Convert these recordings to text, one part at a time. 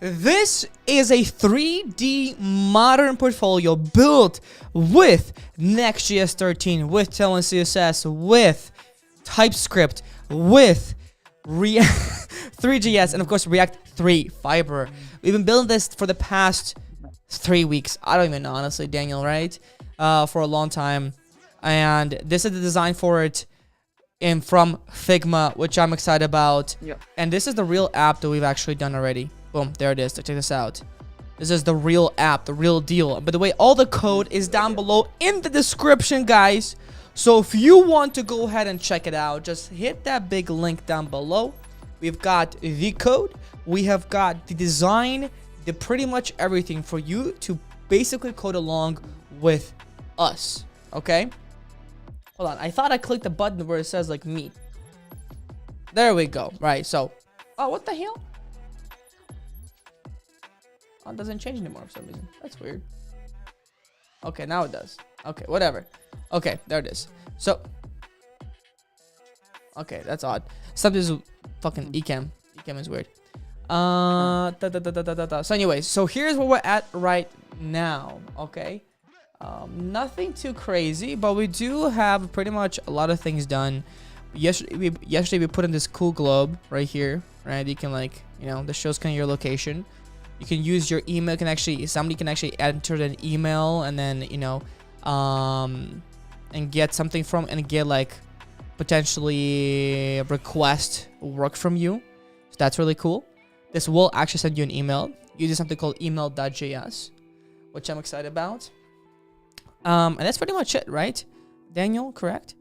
This is a 3D modern portfolio built with NextJS13, with TailwindCSS, with TypeScript, with React 3GS, and of course React 3 Fiber. We've been building this for the past 3 weeks. I don't even know, honestly, Daniel, right? For a long time. And this is the design for it from Figma, which I'm excited about. Yep. And this is the real app that we've actually done already. Boom, there it is. Check this out. This is the real app, the real deal. By the way, all the code is down below in the description, guys. So if you want to go ahead and check it out, just hit that big link down below. We've got the code, we have got the design, the pretty much everything for you to basically code along with us. Okay? Hold on, I thought I clicked the button where it says like me. There we go. Right, so, oh, what the hell? Oh, it doesn't change anymore for some reason. That's weird. Okay, now it does. Okay, whatever. Okay, there it is. So, okay, that's odd. Something's fucking Ecamm. Ecamm is weird. So anyways, so here's where we're at right now. Okay, nothing too crazy, but we do have pretty much a lot of things done. Yesterday we put in this cool globe right here, right? You can, like, you know, this shows kind of your location. You can use your email. Somebody can actually enter an email and then, you know, and get something from, and get like potentially a request work from you. So that's really cool. This will actually send you an email using something called email.js, which I'm excited about. And that's pretty much it, right? Daniel, correct?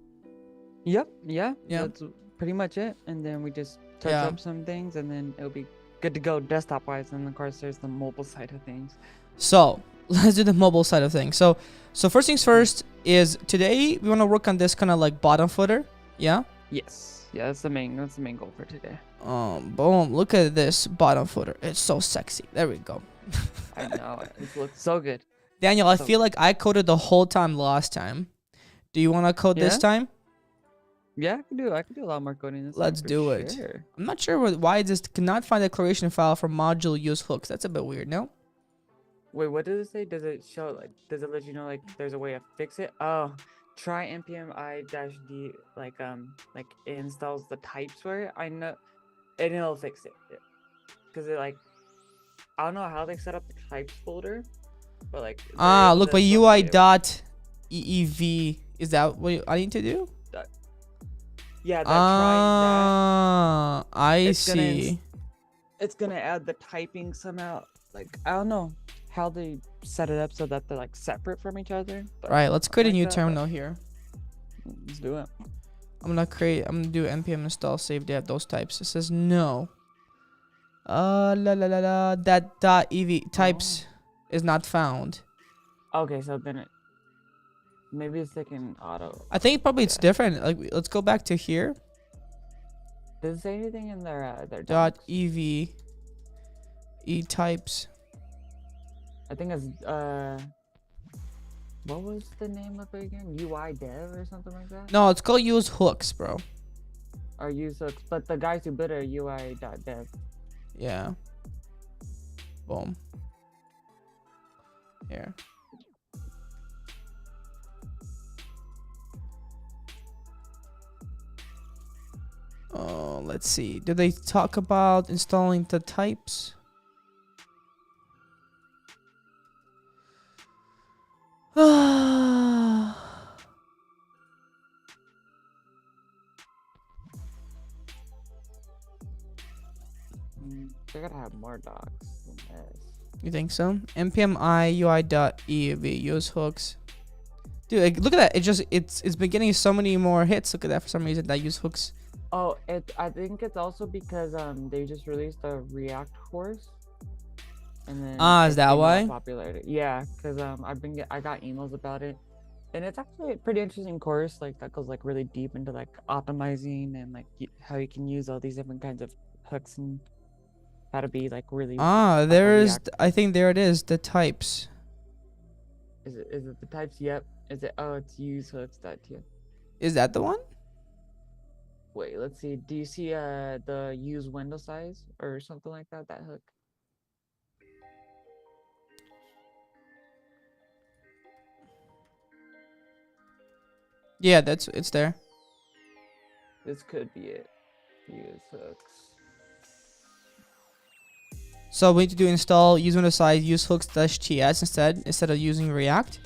Yep. Yeah. Yeah. That's pretty much it. And then we just touch up some things, and then it'll be good to go desktop wise. And of course, there's the mobile side of things. So let's do the mobile side of things. So first things first is today we want to work on this kind of like bottom footer. Yeah. Yes. Yeah. That's the main goal for today. Boom. Look at this bottom footer. It's so sexy. There we go. I know. It looks so good. Daniel, I feel like I coded the whole time last time. Do you want to code this time? Yeah, I can do a lot more coding this Let's time, do it. sure. I'm not sure why this cannot find a declaration file for module use hooks. That's a bit weird, no? Wait, what does it say? Does it show, like, does it let you know, like, there's a way to fix it? Oh, try npm i-d, like it installs the types for it. I know, and it'll fix it. Because it, like, I don't know how they set up the types folder, but like. Look, by UI.eev, is that what I need to do? Yeah, try that. I see. It's gonna add the typing somehow. Like, I don't know how they set it up so that they're like separate from each other. Right, let's create a new terminal here. Let's do it. I'm gonna do npm install save dev those types. It says no. That .ev types is not found. Okay, so then maybe it's taking auto. I think probably it's different. Like, let's go back to here. Does it say anything in their .ev e types? I think it's what was the name of it again? UI dev or something like that? No, it's called use hooks, bro. Or use hooks, but the guys who built it are UI.dev. Yeah. Boom. Here. Let's see. Do they talk about installing the types? They gotta have more docs than this. You think so? npm i ui.ev use hooks. Dude, look at that. It's been getting so many more hits. Look at that. For some reason, that use hooks. Oh, I think it's also because they just released a React course, and then is that why? Popularity. Yeah, because I got emails about it, and it's actually a pretty interesting course. Like, that goes like really deep into like optimizing and like how you can use all these different kinds of hooks and how to be like really. I think there it is. The types. Is it the types? Yep. Is it? Oh, it's use hooks.tf. Is that the one? Wait, let's see. Do you see the use window size or something like that? That hook. Yeah, it's there. This could be it. Use hooks. So we need to do install use Windows side use hooks -ts instead of using React.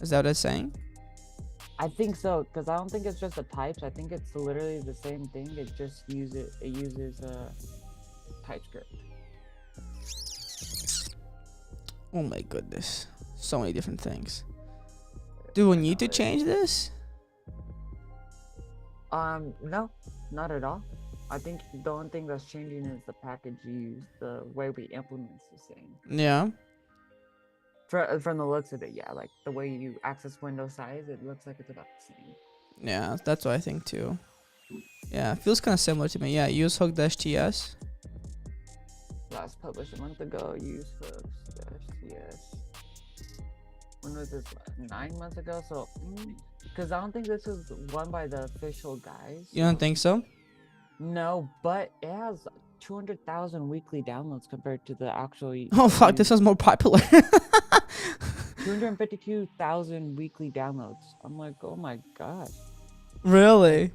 Is that what it's saying? I think so, because I don't think it's just the types. I think it's literally the same thing. It just uses TypeScript. Oh my goodness, so many different things. Do we need to change this? No, not at all. I think the only thing that's changing is the package used. The way we implement is the same. Yeah. From the looks of it, yeah, like the way you access window size, it looks like it's about the same. Yeah, that's what I think too. Yeah, it feels kind of similar to me. Yeah, use hook -ts. Last published a month ago. Use hooks -ts. When was this? 9 months ago. So, because I don't think this is one by the official guys. You don't think so? No, but it has 200,000 weekly downloads compared to the actual. Oh fuck, this is more popular. 252,000 weekly downloads. I'm like, oh my gosh. Really?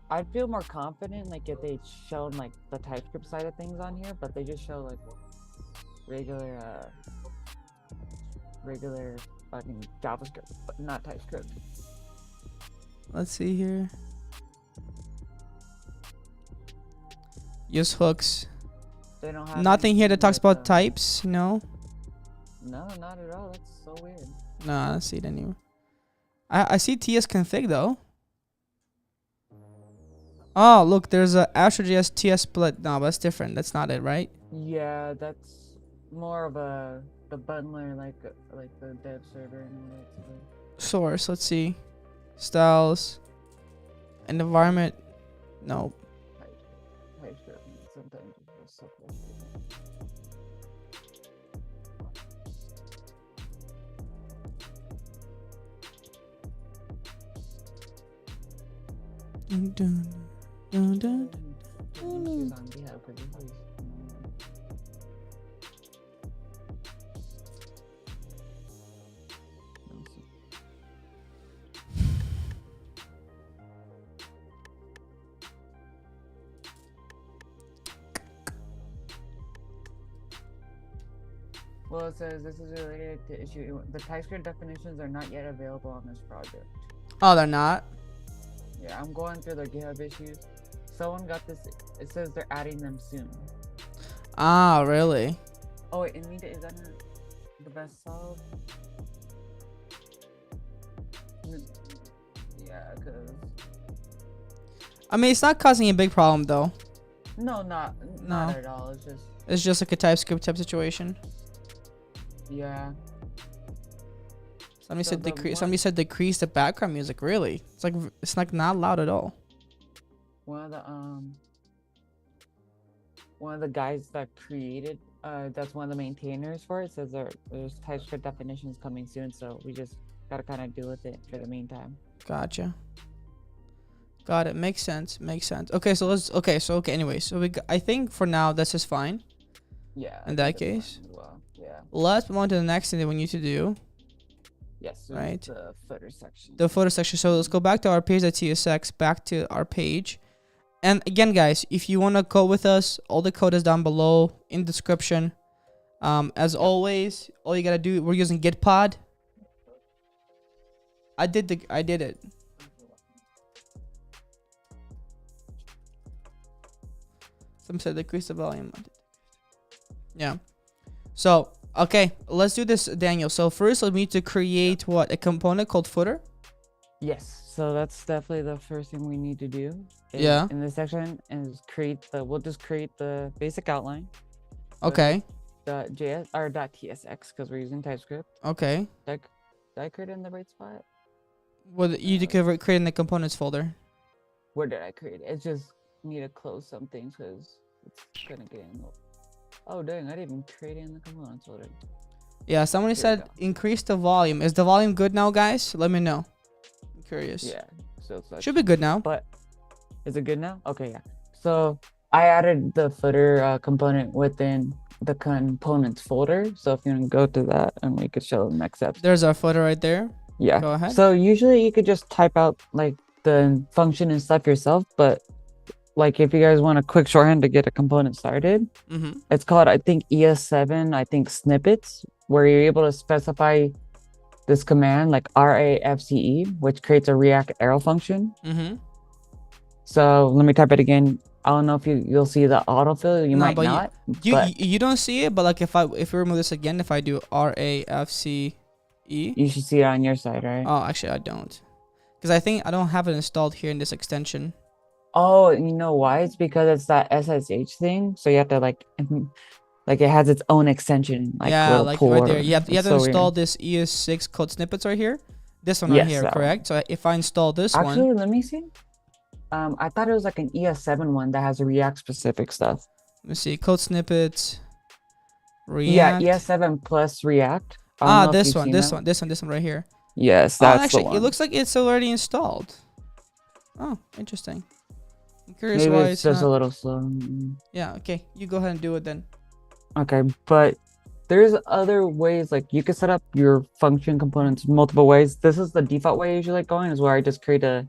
I'd feel more confident like if they'd shown like the TypeScript side of things on here, but they just show like regular fucking JavaScript, but not TypeScript. Let's see here. Use hooks. They don't have Nothing here that talks with, about types. No. No, not at all. That's so weird. No, I don't see it anywhere. I see TS config though. Oh, look, there's a AstroJS TS split. No, but that's different. That's not it, right? Yeah, that's more of the bundler, like the dev server and all that stuff. Source. Let's see. Styles. And environment. No. TypeScript. Sometimes it's so cool. Dun, dun, dun, dun. Issues on GitHub 'cause this is, Well, it says this is related to issue. The TypeScript definitions are not yet available on this project. Oh, they're not? Yeah, I'm going through the GitHub issues. Someone got this. It says they're adding them soon. Ah, really? Oh, wait, Anita, is that not the best solve? Yeah, because... I mean, it's not causing a big problem though. No, not at all. It's just... It's just like a TypeScript type situation. Yeah. Somebody said decrease. Somebody said decrease the background music. Really? It's like not loud at all. One of the guys that created, that's one of the maintainers for it, says there's TypeScript definitions coming soon, so we just gotta kind of deal with it for the meantime. Gotcha. Got it. Makes sense. Makes sense. Okay, so let's. Okay, so anyway, so I think for now this is fine. Yeah. In that case. Well, yeah. Let's move on to the next thing that we need to do. Yes. Right. The footer section. The footer section. So let's go back to our page.tsx, back to our page. And again, guys, if you want to code with us, all the code is down below in the description. As always, all you gotta do, we're using Gitpod. I did it. Some said decrease the volume. Yeah. So, okay, let's do this, Daniel. So first, we need to create what? A component called footer? Yes. So that's definitely the first thing we need to do. Yeah. In this section is we'll just create the basic outline. Okay. .js or .tsx because we're using TypeScript. Okay. Did I create it in the right spot? Well, you could create in the components folder. Where did I create it? It's just need to close some things because it's gonna get in. Oh dang! I didn't even create it in the components folder. Yeah. Somebody said increase the volume. Is the volume good now, guys? Let me know. I'm curious. Yeah. So should be good now. But is it good now? Okay. Yeah. So I added the footer component within the components folder. So if you want to go to that and we could show the next steps. There's our footer right there. Yeah. Go ahead. So usually you could just type out like the function and stuff yourself, but like if you guys want a quick shorthand to get a component started, Mm-hmm. it's called, I think, ES7, I think, snippets, where you're able to specify this command like RAFCE, which creates a React arrow function. Mm-hmm. So let me type it again. I don't know if you'll see the autofill. You No, might but not, you, but you don't see it. But like if we remove this again, if I do RAFCE. you should see it on your side, right? Oh, actually I don't, because I think I don't have it installed here in this extension. Oh, you know why? It's because it's that SSH thing. So you have to like it has its own extension, like Yeah, little like pool. right there. You have It's to so install weird. this ES6 code snippets right here. This one right Yes, here, that one. correct? So if I install this Actually, one, let me see. I thought it was like an ES7 one that has React specific stuff. let me see, code snippets, Yeah, React. ES7 plus React. I don't Ah, know if this you've one, seen this that. one, this one, this one right here. Yes, Oh, that's the actually, it one. looks like it's already installed. Oh, interesting. I'm curious Maybe why it's it's just a not. little slow. Yeah, okay. You go ahead and do it then. Okay, but there's other ways, like you can set up your function components multiple ways. This is the default way I usually like going, is where I just create a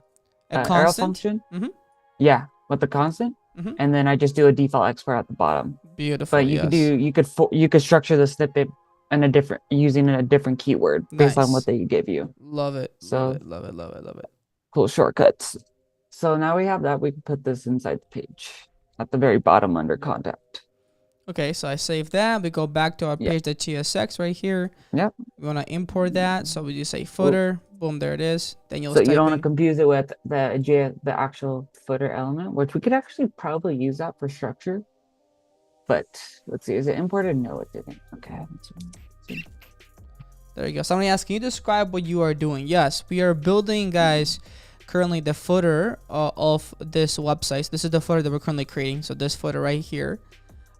A arrow constant. function. Mm-hmm. Yeah, with the constant, Mm-hmm. and then I just do a default export at the bottom. Beautiful. But you could Yes. do you could structure the snippet in a different using a different keyword based on what Nice. they give you. Love it. Love So it. Love it. Love it. Love it. cool shortcuts. So now we have that. We can put this inside the page at the very bottom under contact. Okay, so I save that. We go back to our Yep. page.tsx right here. Yep. We want to import that. So we just say Ooh. footer. Boom, there it is. Then you'll So you type don't want to in. confuse it with the actual footer element, which we could actually probably use that for structure. But let's see, is it imported? No, it didn't. Okay. There you go. Somebody asked, can you describe what you are doing? Yes, we are building, guys, currently the footer of this website. This is the footer that we're currently creating. So this footer right here.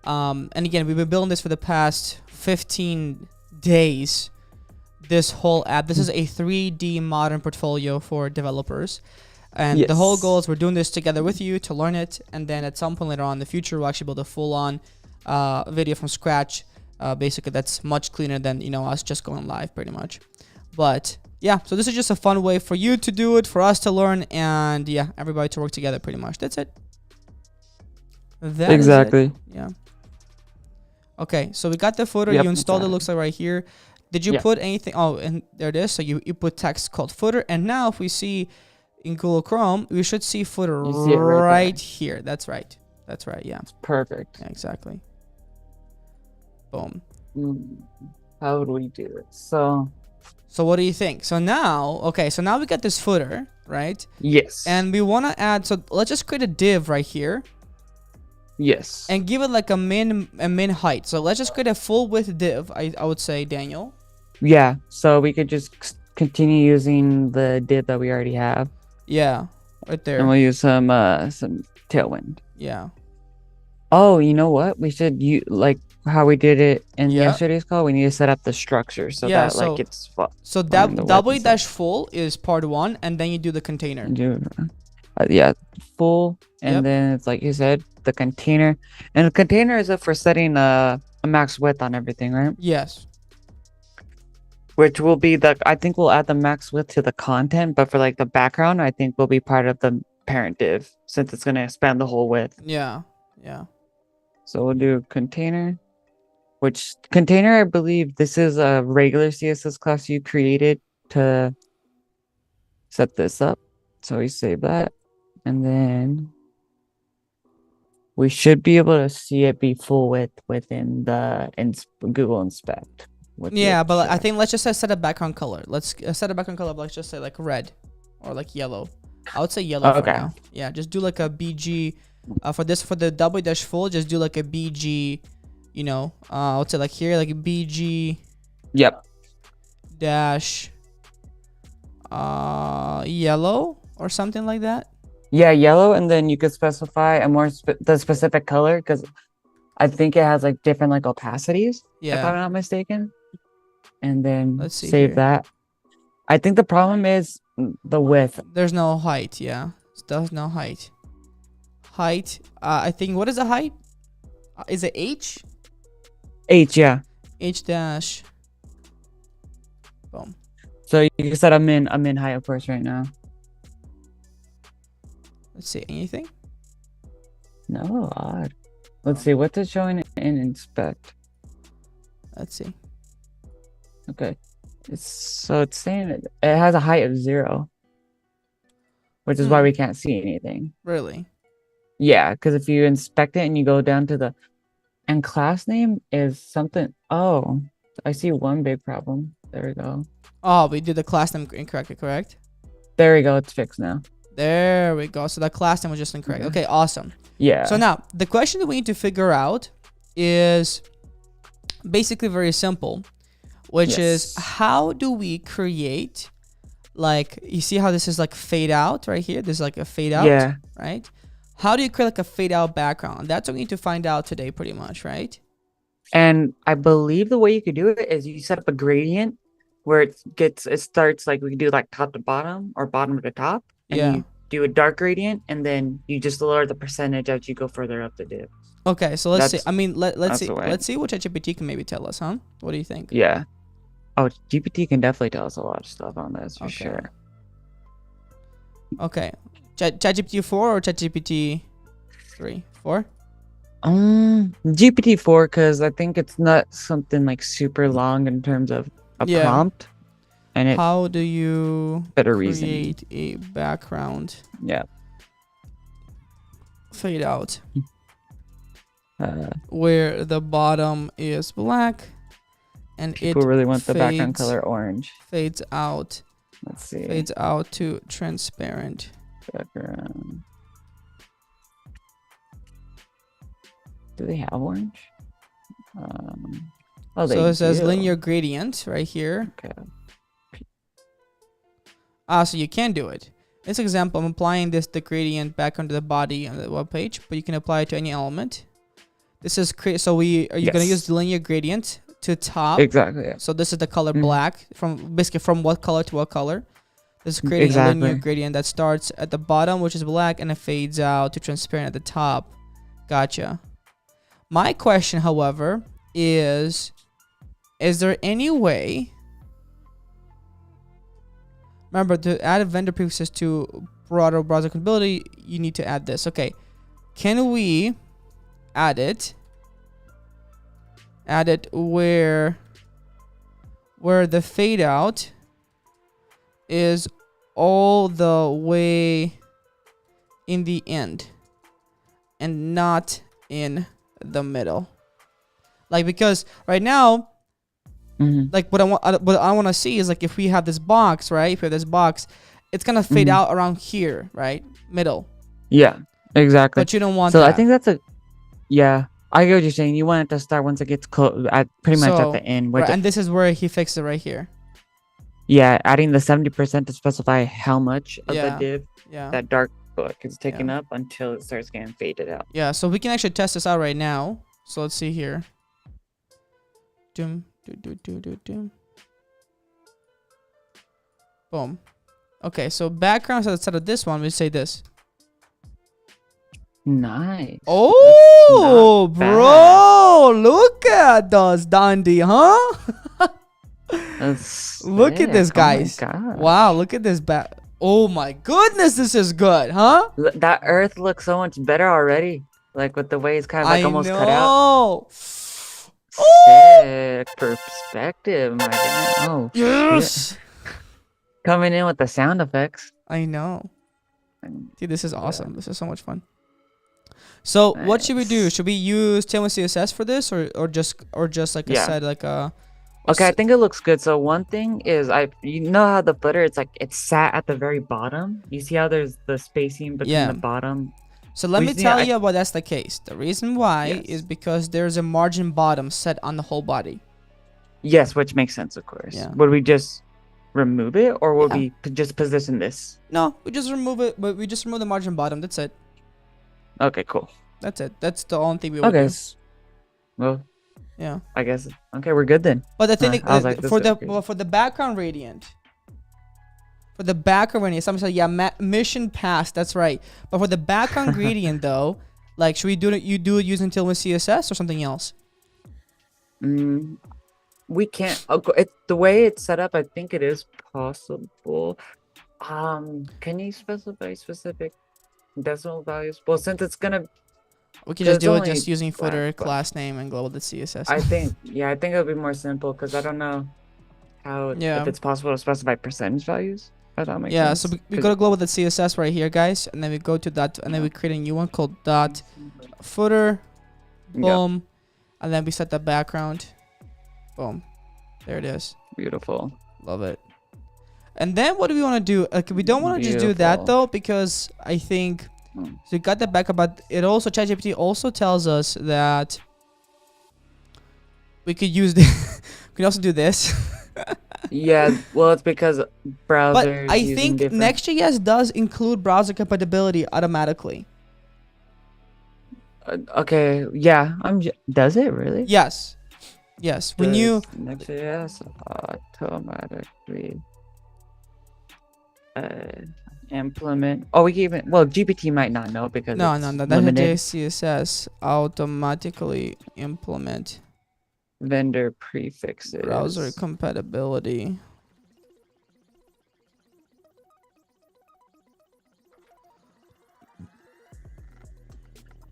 And again, we've been building this for the past 15 days. This whole app. This is a 3D modern portfolio for developers. And the whole goal is we're doing this together with you to learn it. And then at some point later on in the future, we'll actually build a full-on video from scratch. Basically, that's much cleaner than, you know, us just going live pretty much. But yeah, so this is just a fun way for you to do it, for us to learn, and yeah, everybody to work together pretty much. That's it. That Exactly. is it. Yeah. Okay, so we got the footer. Yep, You installed it, looks like right here. Did you put anything? Oh, and there it is. So you put text called footer. And now if we see in Google Chrome, we should see footer see it right here. That's right. That's right. Yeah. It's perfect. Yeah, exactly. Boom. How would we do it? So what do you think? So now, okay, so now we got this footer, right? yes. And we want to add, so let's just create a div right here. Yes. And give it like a min height. So let's just create a full width div, I would say, Daniel. Yeah, so we could just continue using the div that we already have. Yeah, right there. And we'll use some Tailwind. Yeah. Oh, you know what? We should like how we did it in Yeah. yesterday's call. We need to set up the structure so Yeah, that like it's so on the width w and dash full is part 1, and then you do the container. yeah, full, and Yep. then it's like you said, the container, and the container is for setting a max width on everything, right? Yes. Which will be I think we'll add the max width to the content, but for like the background, I think will be part of the parent div since it's gonna expand the whole width. Yeah. Yeah. So we'll do container, which container, I believe this is a regular CSS class you created to set this up. So we save that, and then we should be able to see it be full width within the Google Inspect. Yeah, but I think let's just set a background color. Let's set a background color. Let's just say like red or like yellow. I would say yellow for now. Yeah, just do like a BG for the w dash full. Just do like a BG, you know. I would say like here like a BG. Yep. Dash. Yellow or something like that. Yeah, yellow, and then you could specify a more the specific color because I think it has like different like opacities. Yeah. If I'm not mistaken. And then Let's see save here. that. I think the problem is the width. There's no height. Yeah, there's no height. Height. I think what is the height? Is it H? H, yeah. H dash. Boom. So you said I'm in high force right now. Let's see, anything? No, odd. Let's see, what's it showing in inspect? Let's see. Okay. It's saying it has a height of 0, which is why we can't see anything. Really? Yeah, because if you inspect it and you go down to and class name is something. Oh, I see one big problem. There we go. Oh, we did the class name incorrectly, correct? There we go. It's fixed now. There we go. So the class name was just incorrect. Yeah. Okay, awesome. Yeah. So now, the question that we need to figure out is basically very simple, which is how do we create, like, you see how this is like fade out right here? There's like a fade out, Yeah. right? How do you create like a fade out background? That's what we need to find out today pretty much, right? And I believe the way you could do it is you set up a gradient where it starts like we could do like top to bottom or bottom to top. And Yeah. you do a dark gradient and then you just lower the percentage as you go further up the div. Okay, so let's see. I mean, let's see. the way. Let's see what ChatGPT can maybe tell us, huh? What do you think? Yeah. Oh, GPT can definitely tell us a lot of stuff on this for Okay. sure. Okay. ChatGPT 4 or ChatGPT 3? 4? GPT-4 because I think it's not something like super long in terms of a Yeah. prompt, and it How do you better reasoning. create a background Yeah. fade out Uh, where the bottom is black and people it really want the background fades- color orange. fades out Let's see. fades out to transparent? Background. Do they have orange? Oh, they So it says do. linear gradient right here. Okay. So you can do it. This example, I'm applying the gradient back onto the body on the web page, but you can apply it to any element. This is so are you gonna use the linear gradient to top? Exactly. Yeah. So this is the color black basically from what color to what color. This is creating a linear gradient that starts at the bottom, which is black, and it fades out to transparent at the top. Gotcha. My question, however, is there any way? Remember, to add a vendor prefixes to broader browser compatibility, you need to add this. Okay, can we add it? Add it where the fade out is all the way in the end and not in the middle. Like, because right now, like what I want to see is like if we have this box, right? If we have this box, it's gonna fade out around here, right? Middle. Yeah, exactly. But you don't want so that. I think that's I get what you're saying. You want it to start once it gets at pretty much at the end. Right, and this is where he fixed it right here. Yeah, adding the 70% to specify how much of the div that dark book is taken up until it starts getting faded out. Yeah, so we can actually test this out right now. So let's see here. Doom. Boom. Okay, so backgrounds outside of this one, we say this. Nice. Oh, bro, look at us, Dandy, huh? Look at this, guys. Wow, look at this back. Oh my goodness, this is good, huh? That earth looks so much better already. Like with the way it's kind of like almost cut out. Sick perspective, my guy. Oh, yes. Shit. Coming in with the sound effects. I know. Dude, this is awesome. This is so much fun. So what should we do? Should we use TailwindCSS for this, or just like I said, like a? Okay, I think it looks good. So one thing is, you know how the footer, it's sat at the very bottom. You see how there's the spacing between the bottom. So let me tell you why that's the case. The reason why is because there's a margin bottom set on the whole body. Yes, which makes sense, of course. Yeah. Would we just remove it, or would we just position this? No, we just remove it. But we just remove the margin bottom. That's it. Okay, cool. That's it. That's the only thing we would do. Well, yeah. I guess. Okay, we're good then. But the thing for the background gradient. For the background gradient, someone said, mission passed. That's right. But for the background gradient, though, like, should we do it? You do it using TailwindCSS or something else? we can't. The way it's set up, I think it is possible. Can you specify specific decimal values? Well, since it's gonna, We can cause just it's do it only just using blank, footer, but class name, and global.css. I think, yeah, I think it'll be more simple because I don't know how if Yeah. it's possible to specify percentage values. If that makes Yeah, so sense. we go to global.css right here, guys, and then we go to that, and then we create a new one called dot footer, Yeah, boom, and then we set the background, boom, there it is. beautiful. Love it. And then what do we want to do? Like, we don't want to just do that Beautiful. though, because I think so. We got the backup, but it also ChatGPT also tells us that we could use this. We can also do this. Yeah, well, it's because browsers But I using think different. NextJS does include browser compatibility automatically. Okay, yeah, does it really? Yes. Yes. When you Next.js automatically implement. Oh, we can even. Well, GPT might not know because no, it's that's limited. CSS automatically implement Vendor prefixes. browser compatibility.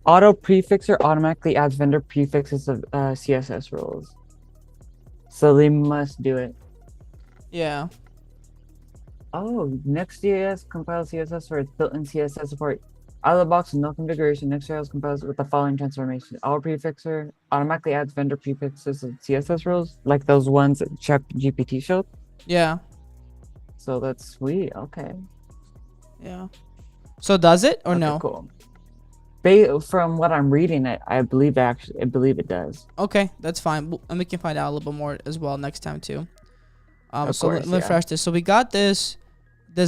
Auto prefixer automatically adds vendor prefixes of CSS rules. So they must do it. Yeah. Oh, Next.js compiles CSS for its built-in CSS support. Out of the box with no configuration, Next.js compiles with the following transformation. Auto prefixer automatically adds vendor prefixes of CSS rules, like those ones that ChatGPT showed. Yeah. So that's sweet. Okay. Yeah. So does it or Okay, no? cool. From what I'm reading, I believe it does. Okay, that's fine. And we can find out a little bit more as well next time too. Of So course, let me yeah. refresh this. So we got this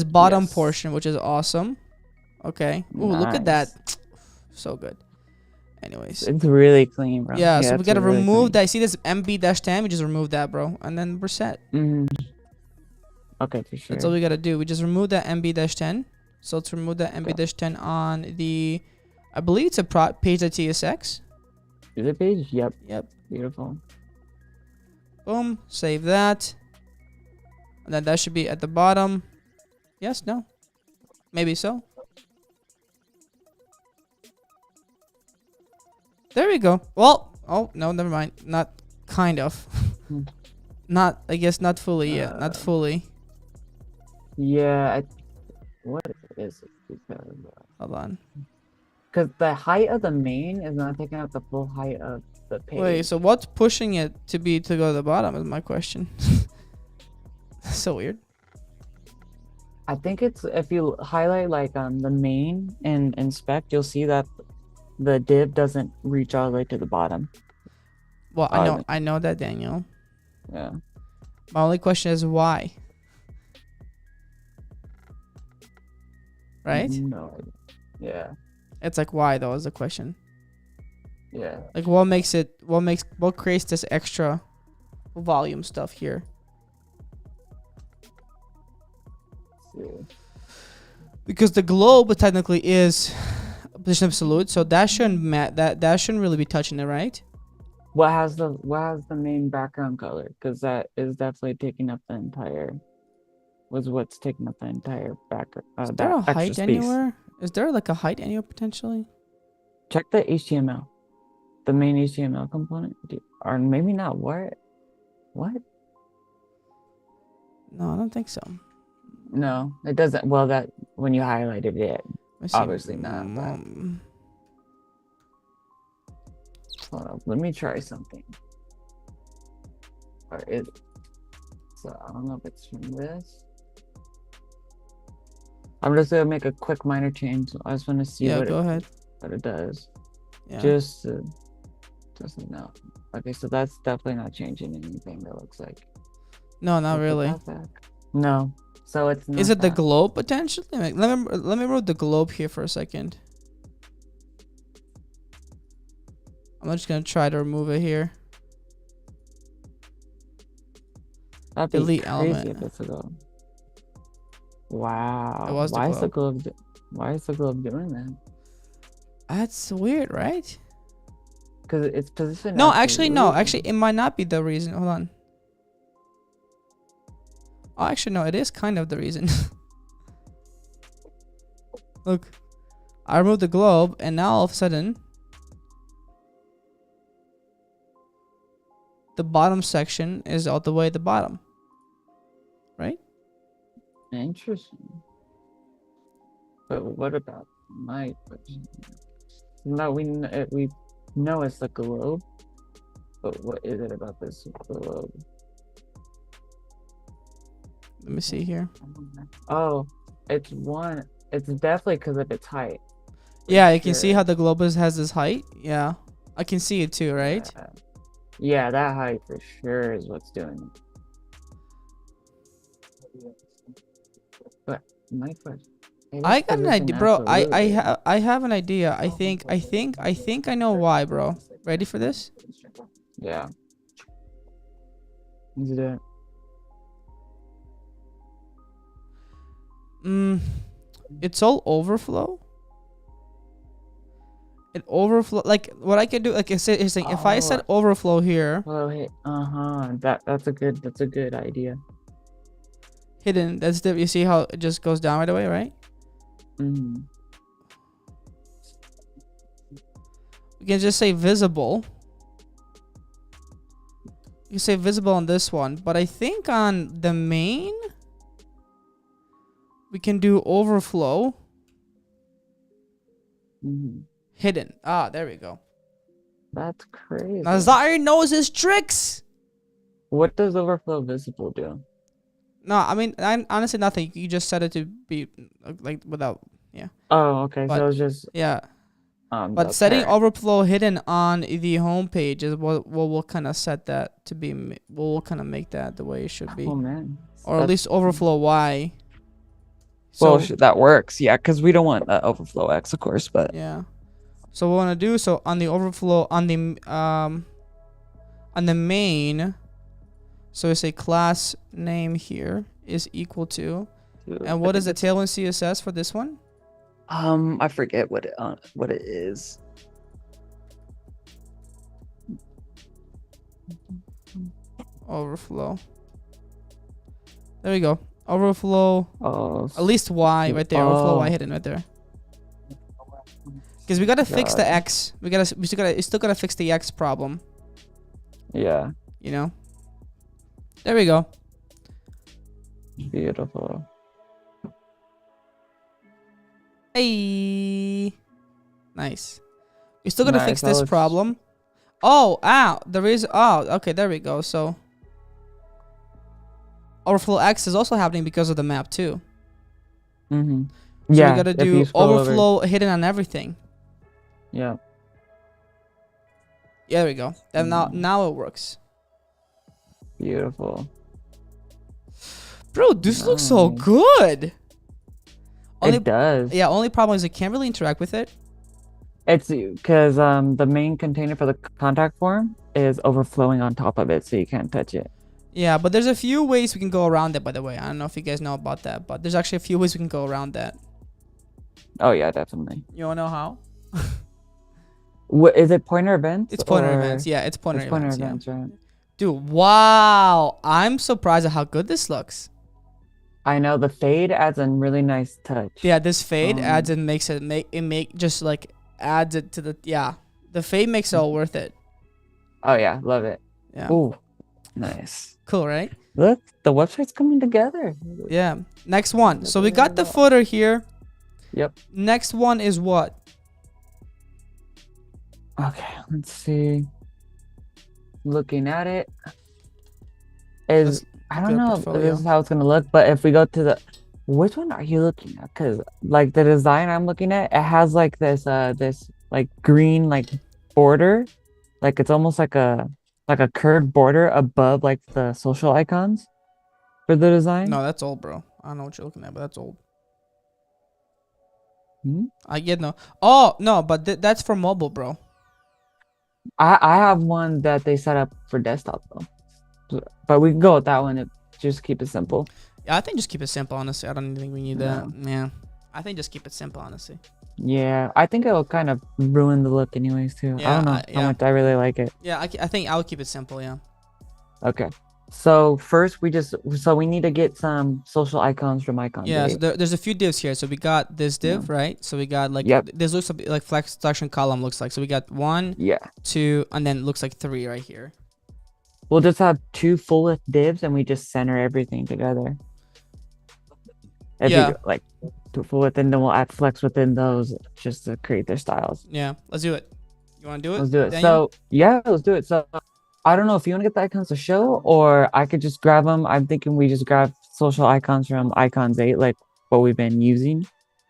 bottom Yes. portion, which is awesome. Okay. Ooh, look at Nice. that. So good. Anyways. It's really clean, bro. Yeah, so we it's gotta really remove clean. that. See this MB-10? We just remove that, bro. And then we're set. Okay, for sure. That's all we gotta do. We just remove that MB-10. So let's remove that MB-10 on the, I believe it's a page.tsx. Is it page? Yep. Yep. Beautiful. Boom. Save that. And then that should be at the bottom. Yes, no. Maybe so. There we go. Well, oh, no, never mind. Not kind of. Not, I guess, not fully yet. Not fully. Yeah, what is it? Hold on. Because the height of the main is not taking up the full height of the page. Wait, so what's pushing it to go to the bottom is my question. So weird. I think it's if you highlight like the main and inspect, you'll see that the div doesn't reach all the way to the bottom. Well, I know that, Daniel. Yeah. My only question is why. Right? No. Yeah. It's like why though is the question. Yeah. Like what creates this extra volume stuff here? Because the globe technically is position absolute, so that shouldn't that shouldn't really be touching it, right? What has the main background color? Because that is definitely taking up the entire. What's taking up the entire background? Is there a height anywhere? Is there like a height anywhere potentially? Check the HTML, the main HTML component, or maybe not. What? No, I don't think so. No, it doesn't. Well, that when you highlighted it, obviously not. Hold on, let me try something. Or is it? So I don't know if it's from this. I'm just gonna make a quick minor change. I just want to see what it does. Yeah. Just no. Okay, so that's definitely not changing anything. It looks like. No, not really. No. So it's not. Is it the globe potentially? Let me remove the globe here for a second. I'm just gonna try to remove it here. That'd be Delete crazy element. if it's a globe. Wow. It was the Why is the globe doing that? That's weird, right? Because it's positioned. No, actually, no. Actually, it might not be the reason. Hold on. Oh, actually, no, it is kind of the reason. Look, I removed the globe, and now all of a sudden, the bottom section is all the way at the bottom. Right? Interesting. But what about my question? No, we know it's the globe, but what is it about this globe? Let me see here. Oh, it's one. It's definitely because of its height. Yeah, you can see how the globe has this height. Yeah, I can see it too, right? Yeah, that height for sure is what's doing it. But my question. I got an idea, bro. I have an idea. I think I know why, bro. Ready for this? Yeah. Let's do it. It's all overflow. It overflow. Like what I could do, like I said, is saying if I set overflow here. Oh, hey, that's a good idea. Hidden. That's the. You see how it just goes down right away, right? Mm-hmm. We can just say visible. You can say visible on this one, but I think on the main we can do overflow. Mm-hmm. Hidden. Ah, there we go. That's crazy. Nazar knows his tricks. What does overflow visible do? No, I mean, honestly nothing. You just set it to be like without. Yeah. Oh, okay. But, so it's just yeah. But setting overflow hidden on the home page is what we'll kind of set that to be. We'll kind of make that the way it should be. Oh man. Or at least overflow Y. So, well, that works. Yeah, because we don't want overflow X, of course. But yeah. So what we want to do, so on the overflow, on the main, so we say class name here is equal to, and what is the Tailwind CSS for this one? I forget what it is. Overflow. There we go. Overflow. Oh. At least Y right there. Overflow Y hidden right there. Because we gotta fix the X. We still gotta fix the X problem. Yeah. You know. There we go. Beautiful. Hey. Nice. We still gotta fix this problem. Oh, there is. Oh, okay. There we go. So overflow X is also happening because of the map too. Mm-hmm. So we gotta do overflow hidden on everything. Yeah. Yeah, there we go. And now it works. Beautiful. Bro, this looks so good. It does. Yeah, only problem is I can't really interact with it. It's because the main container for the contact form is overflowing on top of it, so you can't touch it. Yeah, but there's a few ways we can go around it, by the way. I don't know if you guys know about that, but there's actually a few ways we can go around that. Oh, yeah, definitely. You want to know how? What is it? Pointer events? It's pointer events. Yeah, it's pointer events. Pointer events, right? Dude, wow. I'm surprised at how good this looks. I know the fade adds a really nice touch. Yeah, this fade adds and makes it adds it to the the fade makes it all worth it. Oh yeah, love it. Yeah. Ooh, nice. Cool, right? Look, the website's coming together. Yeah. Next one. So we got the footer here. Yep. Next one is what? Okay, let's see. Looking at it, I don't know if this is how it's gonna look, but if we go to the, which one are you looking at? Because like the design I'm looking at, it has like this this like green like border, like it's almost like a curved border above like the social icons for the design. No, that's old, bro. I don't know what you're looking at, but that's old. I get no. Oh no, but that's for mobile, bro. I have one that they set up for desktop though, but we can go with that one. Just keep it simple. Yeah, I think just keep it simple. Honestly, I don't even think we need that. Yeah, I think just keep it simple. Honestly. Yeah, I think it'll kind of ruin the look, anyways. Too. Yeah, I don't know how much I really like it. Yeah, I think I would keep it simple. Yeah. Okay. So first we need to get some social icons from icons, Yeah, so right? there's a few divs here. So we got this Yeah. div, right? So we got like Yep. this looks like flex selection column looks like. So we got 1, Yeah. 2, and then it looks like 3 right here. We'll just have 2 full width divs and we just center everything together. If Yeah, you like 2 full width, and then we'll add flex within those just to create their styles. yeah. Let's do it. You want to do it, Let's do it. Daniel? So yeah, let's do it. So I don't know if you want to get the icons to show, or I could just grab them. I'm thinking we just grab social icons from icons 8, like what we've been using,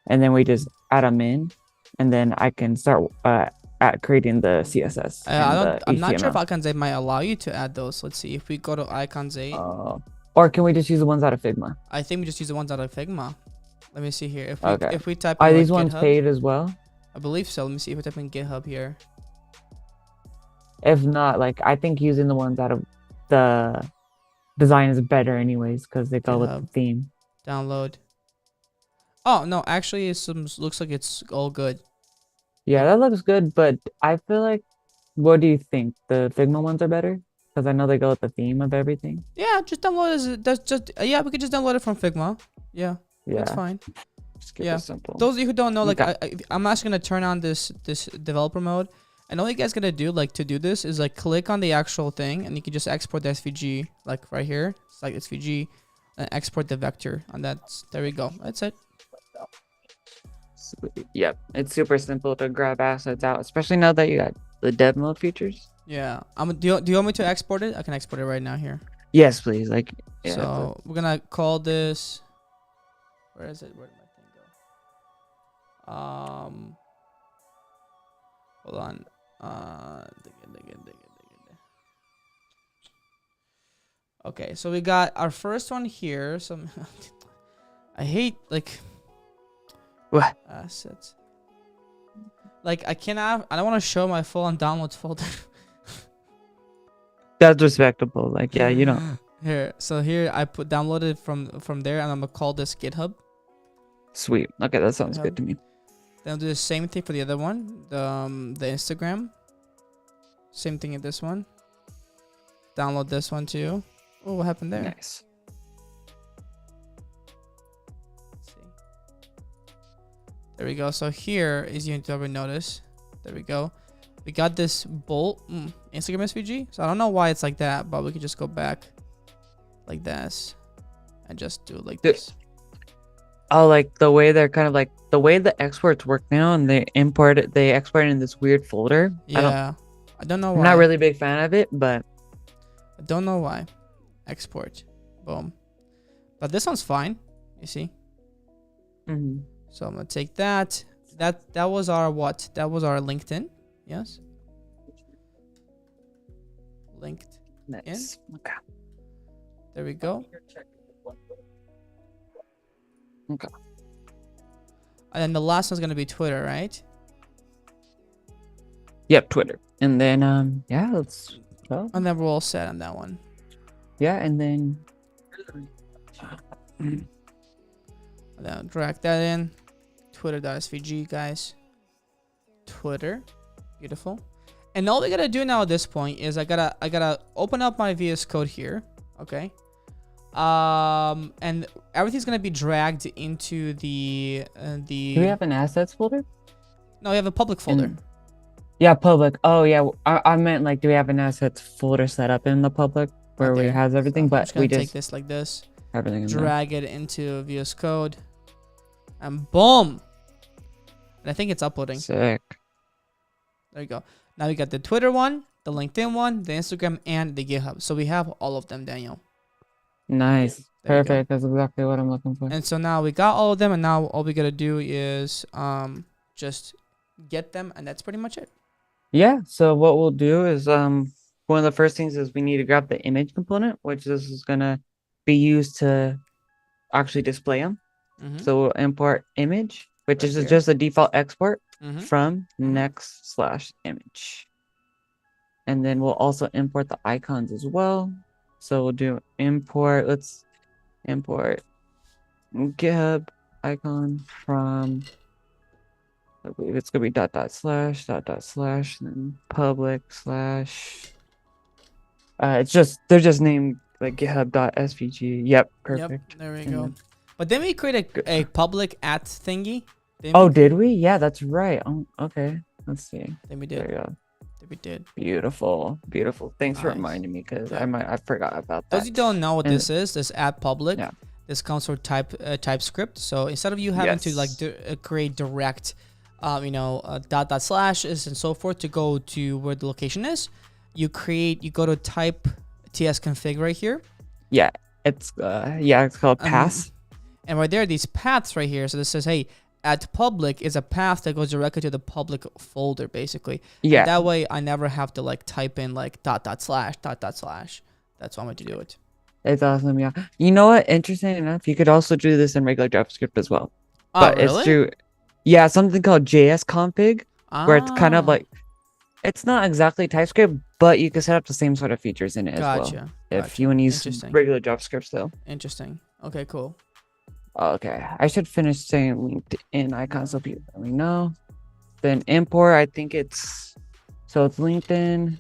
and then we just add them in, and then I can start at creating the CSS and the I'm not sure if HTML. icons 8 might allow you to add those. Let's see. If we go to icons 8, Or can we just use the ones out of Figma? I think we just use the ones out of Figma. Let me see here. Okay. If we type Are in these like ones GitHub, paid as well? I believe so. Let me see if we type in GitHub here. If not, like I think using the ones out of the design is better anyways because they go with the GitHub theme. download. Oh no, actually, it looks like it's all good. Yeah, that looks good, but I feel like, what do you think? The Figma ones are better? Because I know they go with the theme of everything. Yeah, just download it. That's just yeah. We could just download it from Figma. Yeah, that's Yeah, fine. just keep Yeah, it simple. those of you who don't know, like Okay. I'm actually gonna turn on this developer mode, and all you guys gonna do like to do this is like click on the actual thing, and you can just export the SVG like right here. It's like SVG, and export the vector, and there we go. That's it. Sweet. Yep, it's super simple to grab assets out, especially now that you got the dev mode features. Yeah. Do you want me to export it? I can export it right now here. Yes, please. Like, yeah, So we're gonna call this. Where is it? Where did my thing go? Hold on. Okay, so we got our first one here. Some I hate like what? assets. Like I don't want to show my full on downloads folder. That's respectable. Like, yeah, you know. Here, so here I put downloaded from there, and I'm gonna call this GitHub. Sweet. Okay, that sounds good to me. Then I'll do the same thing for the other one, the Instagram. Same thing in this one. Download this one too. Oh, what happened there? Nice. Let's see. There we go. So here is you ever notice. There we go. We got this bolt Instagram SVG. So I don't know why it's like that, but we could just go back like this and just do it like this. Oh, like the way they're kind of like the way the exports work now, and they export it in this weird folder. Yeah, I don't know why. I'm not really a big fan of it, but I don't know why. Export, boom. But this one's fine. You see. So I'm gonna take that. That was our what? That was our LinkedIn. Yes. Linked. nice. Okay. There we go. Okay. And then the last one's gonna be Twitter, right? Yep, Twitter. And then yeah, let's go. And then we're all set on that one. Yeah, and then And then drag that in. Twitter.svg, guys. Twitter. Beautiful. And all we gotta do now at this point is I gotta open up my VS Code here. Okay. And everything's gonna be dragged into the do we have an assets folder? No, we have a public folder. Yeah, public. Oh yeah, I meant like, do we have an assets folder set up in the public where Right we there. has everything? So I'm But just gonna we take just this like this, everything in there. drag it into VS Code, and boom. And I think it's uploading. Sick. There you go. Now we got the Twitter one, the LinkedIn one, the Instagram, and the GitHub. So we have all of them, Daniel. Nice. There you go. Perfect. That's exactly what I'm looking for. And so now we got all of them, and now all we gotta do is just get them, and that's pretty much it. Yeah, so what we'll do is one of the first things is we need to grab the image component, which this is gonna be used to actually display them. So we'll import image, which Right is here. just a default export from Mhm. next/image. And then we'll also import the icons as well. So we'll do import, let's import GitHub icon from, I believe it's gonna be dot dot slash, and then public slash. It's just they're just named like GitHub.svg. Yep, Yep, perfect. there we And go. then- But then we create good. a public at thingy. Oh, did we? Yeah, that's right. Okay, let's see. Then we There did. you go. Then we did. Beautiful, beautiful. Thanks for Nice. reminding me because Yeah. I forgot about Those that. who don't know what And- this is, this at public. Yeah. This comes from TypeScript. So instead of you having to like Yes. create direct, dot slashes and so forth to go to where the location is, you go to type ts config right here. Yeah, it's called pass. And right there, these paths right here. So this says, hey, at public is a path that goes directly to the public folder, basically. Yeah. And that way, I never have to like type in like dot slash. That's why I'm going to do it. It's awesome, yeah. You know what? Interesting enough, you could also do this in regular JavaScript as well. Oh, But really? it's through, something called JS config, where it's kind of Ah, like, it's not exactly TypeScript, but you can set up the same sort of features in it as well. Gotcha. If you want to use Interesting. regular JavaScript still. Interesting. Okay, cool. Okay, I should finish saying LinkedIn icon so people let me know. Then import, I think it's LinkedIn.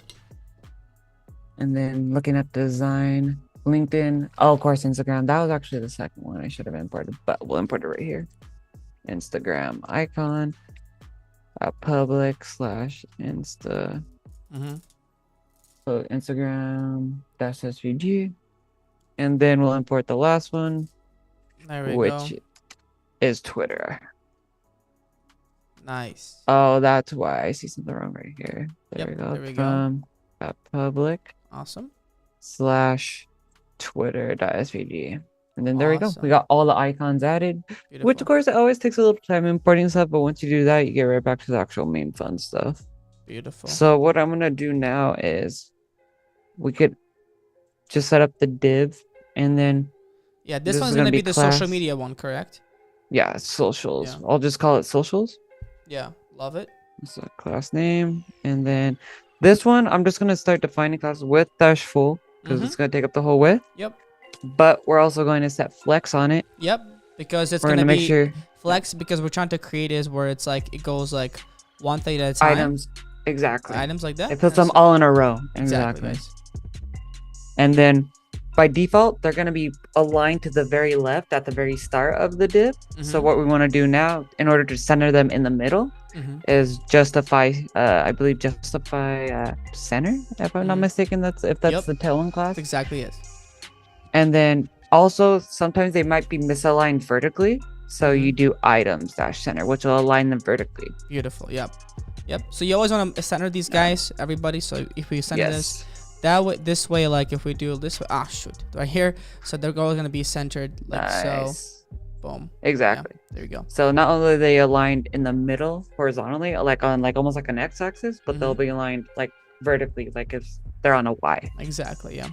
And then looking at design, LinkedIn. Oh, of course, Instagram. That was actually the second one I should have imported, but we'll import it right here. Instagram icon, public / Insta. So Instagram -svg. And then we'll import the last one, There we go. which is Twitter. Nice. Oh, that's why I see something wrong right here. There Yep, we go. there we go. From public Awesome. / Twitter.svg. And then there we go. Awesome. We got all the icons added, Beautiful. which of course it always takes a little time importing stuff, but once you do that, you get right back to the actual main fun stuff. Beautiful. So what I'm gonna do now is we could just set up the div, and then yeah, this this one's is gonna gonna be be the social class. media one, correct? socials. Yeah. I'll just call it socials. Yeah, love it. So class name, and then this one I'm just gonna start defining class width -full because it's gonna take up the whole width. Yep. But we're also going to set flex on it. Yep. Because it's We're gonna gonna be make sure flex because we're trying to create is where it's like it goes like one thing at a time. items exactly. Items like that. It puts That's them all in a row. exactly. Exactly. Guys. And then by default, they're gonna be aligned to the very left at the very start of the div. So what we want to do now, in order to center them in the middle, is justify. I believe justify center. If I'm not mistaken, that's Yep. the Tailwind class. That's exactly it. And then also sometimes they might be misaligned vertically. So you do items -center, which will align them vertically. Beautiful. Yep. Yep. So you always want to center these guys, everybody. So if we center this that way, this way, like if we do this way, shoot, right here. So they're all gonna be centered like so. Boom. Exactly. Yeah, there you go. So not only are they aligned in the middle horizontally, like on almost like an x-axis, but they'll be aligned like vertically, like if they're on a y. Exactly. Yeah.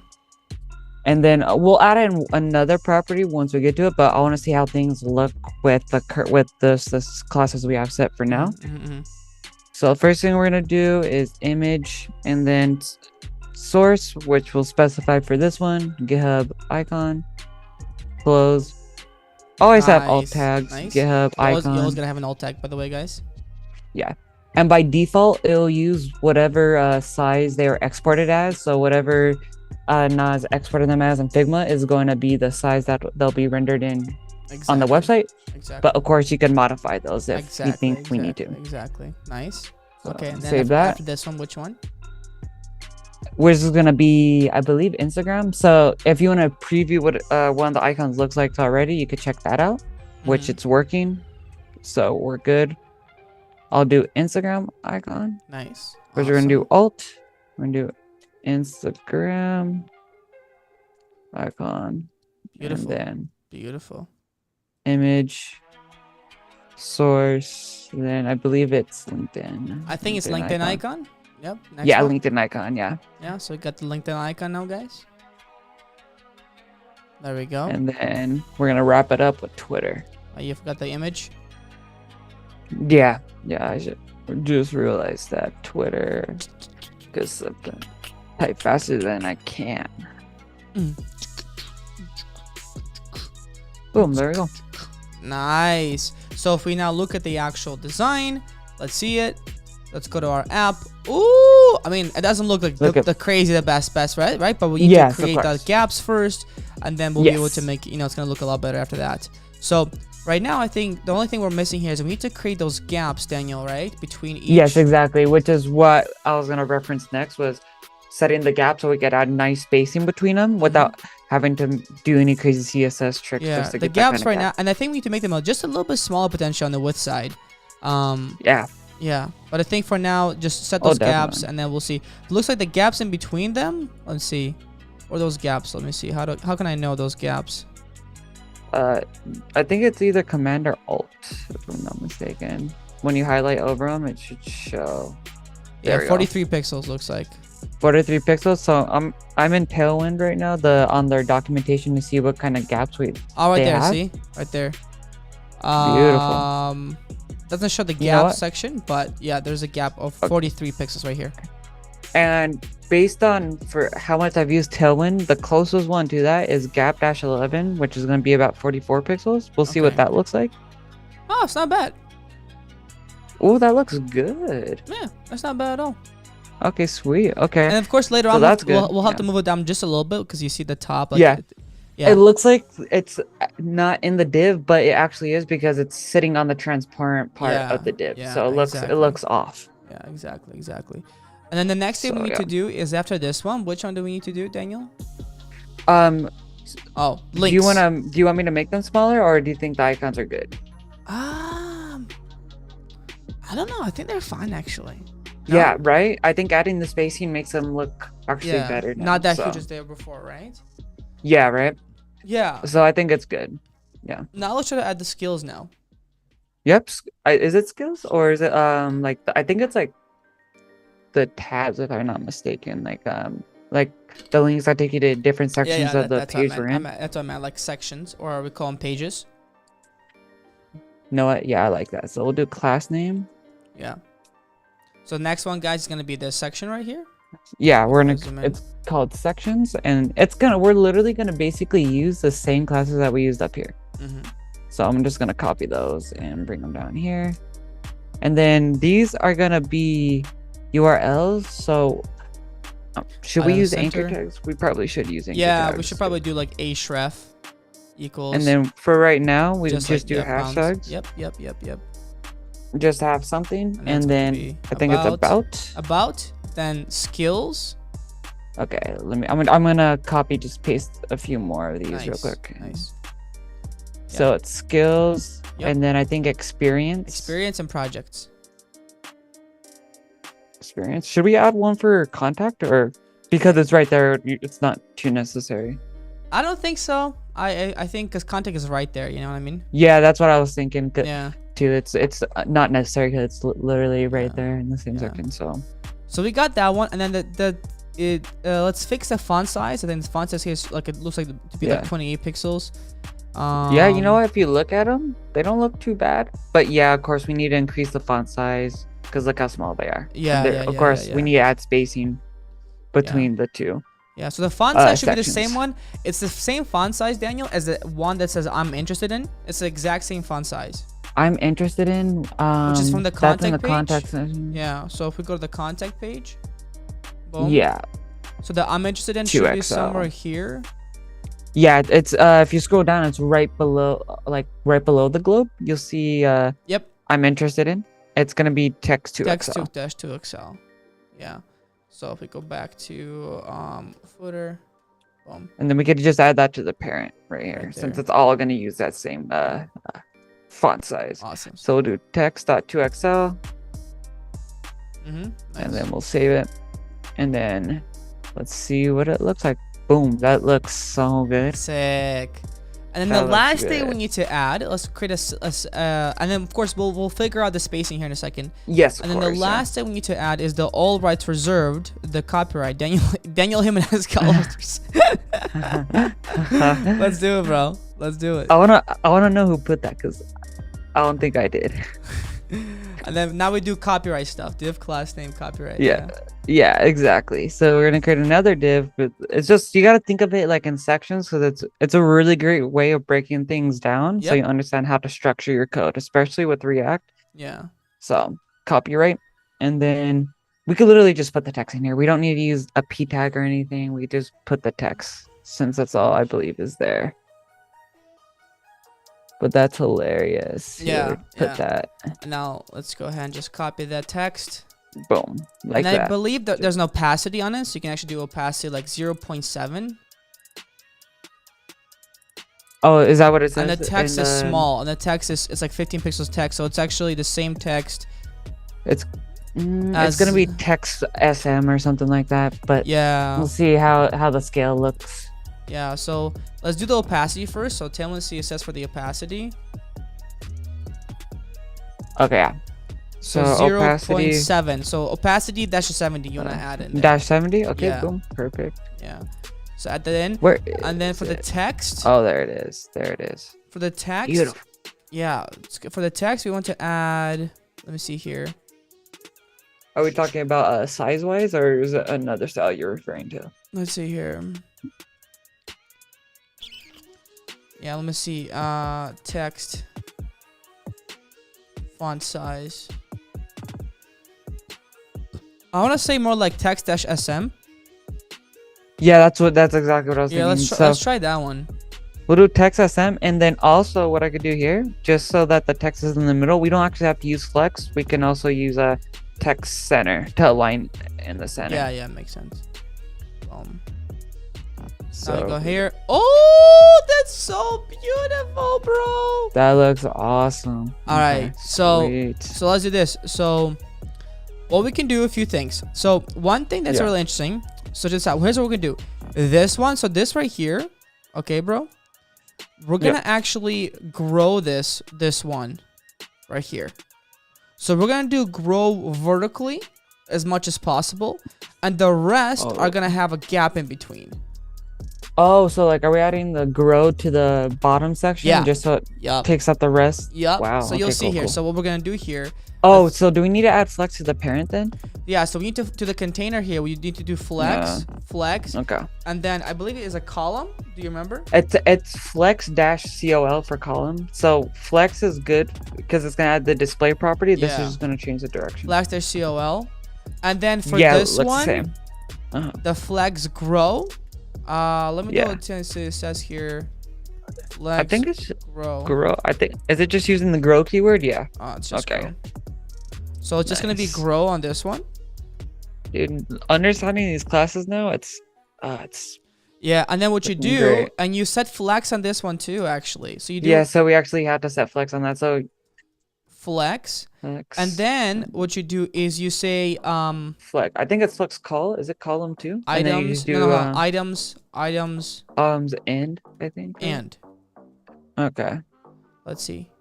And then we'll add in another property once we get to it, but I want to see how things look with this classes we have set for now. So first thing we're gonna do is image, and then source, which we'll specify for this one, GitHub icon, close. Always have alt tags, GitHub You're icon. always gonna have an alt tag, by the way, guys. Yeah. And by default, it'll use whatever size they are exported as. So whatever Nas exported them as in Figma is going to be the size that they'll be rendered in on the website. Exactly. But of course, you can modify those if you think we need to. Exactly. Nice. So Okay. And then save that. after this one, which one? Which is going to be, I believe, Instagram. So if you want to preview what one of the icons looks like already, you could check that out, which it's working. So we're good. I'll do Instagram icon. Nice. Because we're going to do alt. We're going to do Instagram icon. Beautiful. And then Beautiful. image, source. Then I believe it's LinkedIn. I think it's LinkedIn icon. Yep. Next Yeah, one. LinkedIn icon. Yeah. Yeah. So we got the LinkedIn icon now, guys. There we go. And then we're going to wrap it up with Twitter. You forgot the image. Yeah. Yeah, I should just realized that Twitter, because type faster than I can. Boom, there we go. Nice. So if we now look at the actual design, let's see it. Let's go to our app. Ooh, I mean, it doesn't look like Look at the crazy, the best, right? But we need to yes, of create the course. gaps first, and then we'll be able to Yes. make, it's gonna look a lot better after that. So right now, I think the only thing we're missing here is we need to create those gaps, Daniel, right? Between each. Yes, exactly. Which is what I was gonna reference next was setting the gap so we could add nice spacing between them without having to do any crazy CSS tricks Yeah, just to the get that gaps kind of right now, gap. and I think we need to make them just a little bit smaller potential on the width side. Yeah. Yeah, but I think for now, just set Oh, those gaps, definitely. and then we'll see. It looks like the gaps in between them. Let's see, or those gaps. Let me see. How can I know those gaps? I think it's either Command or Alt, if I'm not mistaken. When you highlight over them, it should show. Yeah, There we go. 43 pixels looks like. 43 pixels. So I'm in Tailwind right now. On their documentation to see what kind of gaps Oh, right they there. have. See, right there. Beautiful. Doesn't show the You know gap what? section, but yeah, there's a gap of Okay. 43 pixels right here. And based on for how much I've used Tailwind, the closest one to that is gap-11, which is going to be about 44 pixels. We'll see what Okay. that looks like. Oh, it's not bad. Oh, that looks good. Yeah, that's not bad at all. Okay, sweet. Okay. And of course, later So on, that's we'll good. have Yeah. to move it down just a little bit because you see the top. Like, Yeah. yeah. It looks like it's not in the div, but it actually is because it's sitting on the transparent part Yeah, of the div. yeah, So it exactly. looks off. Yeah, exactly. And then the next thing we So, need yeah. to do is after this one. Which one do we need to do, Daniel? Um, Oh, links. do you want me to make them smaller, or do you think the icons are good? I don't know. I think they're fine actually. No? Yeah, right. I think adding the spacing makes them look actually Yeah, better now. not that so. huge as they were before, right? Yeah, right. Yeah. So I think it's good. Yeah. Now let's try to add the skills now. Yep. Is it skills or is it like I think it's like the tabs if I'm not mistaken. Like the links that take you to different sections of the that's what page I we're meant. in. That's what I meant, like sections, or we call them pages. You know what? Yeah, I like that. So we'll do class name. Yeah. So the next one, guys, is gonna be this section right here. Yeah, Zoom in. it's called sections, and we're literally gonna basically use the same classes that we used up here. So I'm just gonna copy those and bring them down here, and then these are gonna be URLs. So should we Item use anchor center. tags? We probably should use anchor Yeah, tags. we should probably do like href equals. And then for right now, we just like, do yeah, pounds. hashtags. Yep. Just have something, And and that's gonna then be I think it's about. About, then skills. Okay, I'm gonna copy, just paste a few more of these real Nice, quick. nice. So it's skills, Yep. and then I think experience. Experience and projects. Experience. Should we add one for contact, or because it's right there, it's not too necessary? I don't think so. I think because contact is right there. You know what I mean? Yeah, that's what I was thinking Yeah. too. It's not necessary because it's literally right Yeah. there in the same Yeah. section. So we got that one, and then let's fix the font size. I think the font size here is like, it looks like to be like Yeah. 28 pixels. Yeah, you know what? If you look at them, they don't look too bad. But yeah, of course, we need to increase the font size because look how small they are. Yeah, Of course, we need to add spacing between the two. Yeah, so the font size should be the sections. same one. It's the same font size, Daniel, as the one that says I'm interested in. It's the exact same font size. I'm interested in Which is from the that's in contact the page? contact section. Yeah, so if we go to the contact page, boom. Yeah. So the I'm interested in should be 2XL. somewhere here. Yeah, it's if you scroll down, it's right below the globe. You'll see Yep. I'm interested in. It's gonna be text to Text Excel. to dash to Excel. Yeah. So if we go back to footer, boom. And then we could just add that to the parent right here, Right since there. it's all gonna use that same font size. Awesome. So we'll do text.toXL, Nice. and then we'll save it. And then let's see what it looks like. Boom, that looks so good. Sick. And then That the looks last thing we good. need to add, let's create and then of course we'll figure out the spacing here in a second. Yes, of And then course. the last thing we need to add is the all rights reserved, the copyright. Daniel Jimenez colors. Let's do it, bro. Let's do it. I wanna know who put that, because I don't think I did. And then now we do copyright stuff. Div class name copyright. Yeah, exactly. So we're gonna create another div, but it's just you gotta think of it like in sections, because it's a really great way of breaking things down, so Yep. you understand how to structure your code, especially with React. Yeah. So copyright, and then We could literally just put the text in here. We don't need to use a p tag or anything. We just put the text since that's all I believe is there. But that's hilarious. Yeah, Here, put yeah. that. Now let's go ahead and just copy that text. Boom. Like and I that. believe that there's an opacity on it, so you can actually do opacity like 0.7. Oh, is that what it says? And the text is small, and the text is it's like 15 pixels text, so it's actually the same text. It's gonna be text SM or something like that, but yeah, we'll see how the scale looks. Yeah, so let's do the opacity first. So TailwindCSS for the opacity. Okay, yeah. So 0.7. So opacity dash 70. You wanna add it? Dash 70. Okay, yeah. Boom. Perfect. Yeah. So at the end, and then for the text. Oh, there it is. There it is. For the text. Beautiful. Yeah. For the text, we want to add. Let me see here. Are we talking about size-wise, or is it another style you're referring to? Let's see here. Yeah, let me see. Text. Font size. I want to say more like text dash SM. Yeah, that's exactly what I was thinking. Let's try that one. We'll do text SM, and then also what I could do here, just so that the text is in the middle, we don't actually have to use flex. We can also use a text center to align in the center. Yeah, makes sense. So now we go here. Oh, that's so beautiful, bro. That looks awesome. All right, so let's do this. So what we can do a few things. So one thing that's really interesting. So just here's what we're gonna do. This one. So this right here. Okay, bro. We're gonna actually grow this one right here. So we're gonna do grow vertically as much as possible, and the rest are gonna have a gap in between. Oh, so like, are we adding the grow to the bottom section? Yeah. Just so it takes up the rest? Yep. Wow. So you'll see here. So what we're gonna do here. Oh, so do we need to add flex to the parent then? Yeah. So we need to the container here. We need to do flex, flex. Okay. And then I believe it is a column. Do you remember? It's flex dash col for column. So flex is good because it's gonna add the display property. This is just gonna change the direction. Flex dash col. And then for this one, the flex grow. Let me go to CSS here. Flex, I think it's grow. I think is it just using the grow keyword? Yeah. It's just grow. So it's just gonna be grow on this one. Dude, understanding these classes now, it's yeah. And then what you do, and you set flex on this one too, actually. So you do. Yeah. So we actually had to set flex on that. So flex. And then what you do is you say flex. I think it's flex call. Is it column too? Items. Items. And I think. And. Okay. Let's see.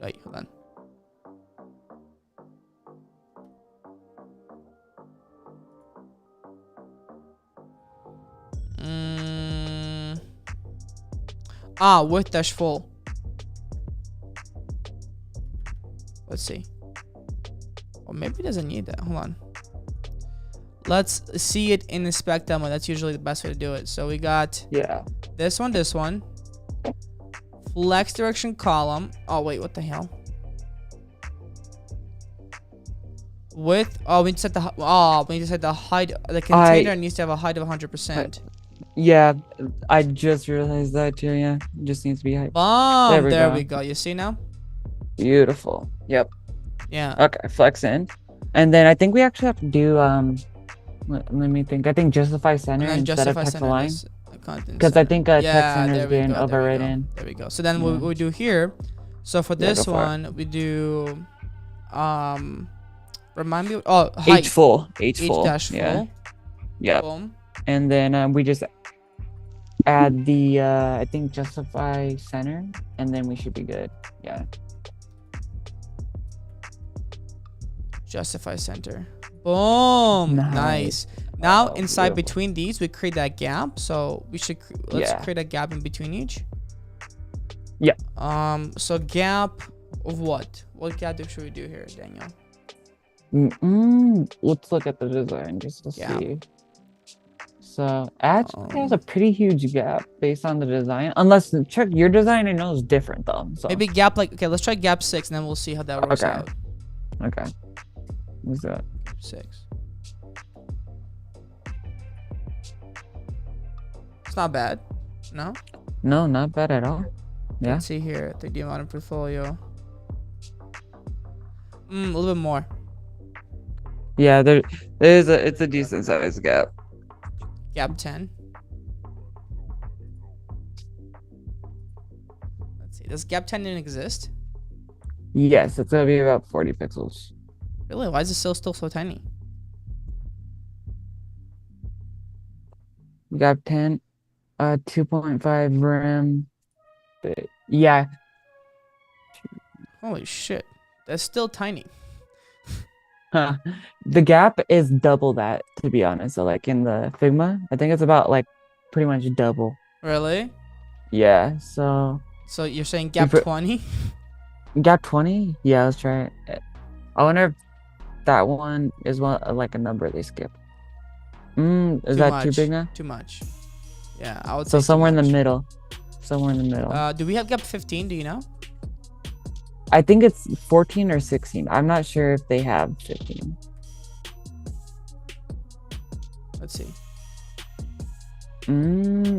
Wait, hold on. With dash full. Let's see. Or maybe it doesn't need that. Hold on. Let's see it in the spec demo. That's usually the best way to do it. So we got this one. Flex direction column. Oh wait, what the hell? We need to set the height. The container needs to have a height of 100%. Yeah, I just realized that too. Yeah, it just needs to be height. There we go. You see now? Beautiful. Yep. Yeah. Okay, flex in. And then I think we actually have to do let me think. I think justify center instead of text align. Because I think text center is being overridden. There we go. So then what we do here. So for this one, we do remind me. Oh, height. H full. H dash full. Yeah. Boom. And then we just add the I think justify center, and then we should be good. Yeah. Justify center. Boom. Nice. Now inside between these, we create that gap. So we should let's create a gap in between each. Yeah. So gap of what? What gap should we do here, Daniel? Let's look at the design just to see. So actually has a pretty huge gap based on the design. Unless check your design, I know is different though. So maybe gap let's try gap 6, and then we'll see how that works out. Okay. What's that? 6. It's not bad. No? No, not bad at all. Yeah. Let's see here. 3D modern portfolio. A little bit more. Yeah, it's a decent size gap. Gap 10. Let's see. Does gap 10 didn't exist? Yes, it's gonna be about 40 pixels. Really? Why is it still so tiny? Gap 10, 2.5 RAM. But yeah, Holy shit. That's still tiny. huh. The gap is double that, to be honest. So like in the Figma, I think it's about like pretty much double. Really? Yeah, so So you're saying gap 20? gap 20? Yeah, let's try it. I wonder if that one is one like a number they skip. Is that too big now? Too much. Yeah, I would say So somewhere in the much. middle. Somewhere in the middle. Do we have gap 15? Do you know? I think it's 14 or 16. I'm not sure if they have 15. Let's see.